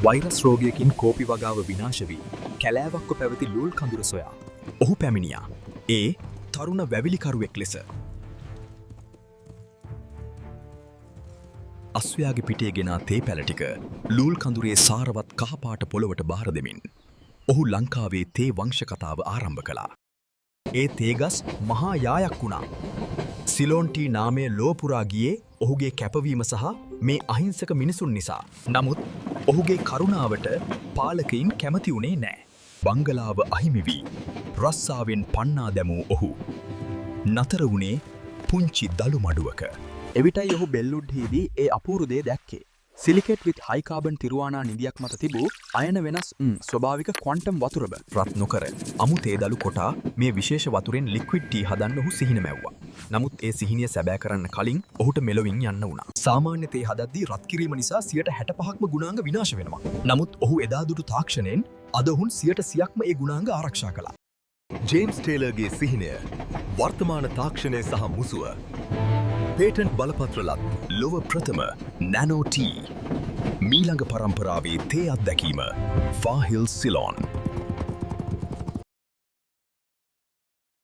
Virus රෝගයකින් කෝපි වගාව විනාශ වී කැලෑවක්ව පැවති ලූල් කඳුර සොයා ඔහු පැමිණියා. ඒ තරුණ වැවිලිකරුවෙක් ලෙස. අස්වැයාගේ පිටේ ගෙනා තේ පැල ටික ලූල් කඳුරේ සාරවත් කහපාට පොළවට බාර දෙමින් ඔහු ලංකාවේ තේ වංශ කතාව ආරම්භ කළා. ඒ තේගස් මහා යායක් වුණා. සිලෝන් ටී නාමය ලෝපුරා ගියේ ඔහුගේ කැපවීම සහ මේ අහිංසක මිනිසුන් නිසා. නමුත් ඔහුගේ කරුණාවට පාලකයින් කැමති වුණේ නෑ. බංගලාව අහිමි වී රස්සාවෙන් පන්නා දැමූ ඔහු නතර වුණේ පුංචි දළු මඩුවක. එවිටයි ඔහු බෙල්ලුඩ්හිදී ඒ අපූරු දේ දැක්කේ. සිලිකේට් with high carbon තිරුවානා නිදියක් මත තිබූ අයන වෙනස් ස්වභාවික ක්වොන්ටම් වතුරබ. රත් නොකර අමු තේ දළු කොටා මේ විශේෂ වතුරෙන් ලික්විඩ් ටී හදන්න ඔහු සිහින මැව්වා. නමුත් ඒ සිහිනිය සැබෑ කරන්න කලින් ඔහුට මෙලොවින් යන්න වුණා. සාමාන්‍ය තේ හදද්දී රත් කිරීම නිසා 65%ක්ම ගුණාංග විනාශ වෙනවා. නමුත් ඔහු එදා දුටු තාක්ෂණයෙන් අද ඔවුන් 100%ක්ම ඒ ගුණාංග ආරක්ෂා කළා. ජේම්ස් ටේලර්ගේ සිහිනය වර්තමාන තාක්ෂණය සහ මුසුව පේටන්ට් බලපත්‍රලත් ලොව ප්‍රථම නැනෝ ටී මීළඟ පරම්පරාවේ තේ අත්දැකීම ෆාහිල් සිලොන්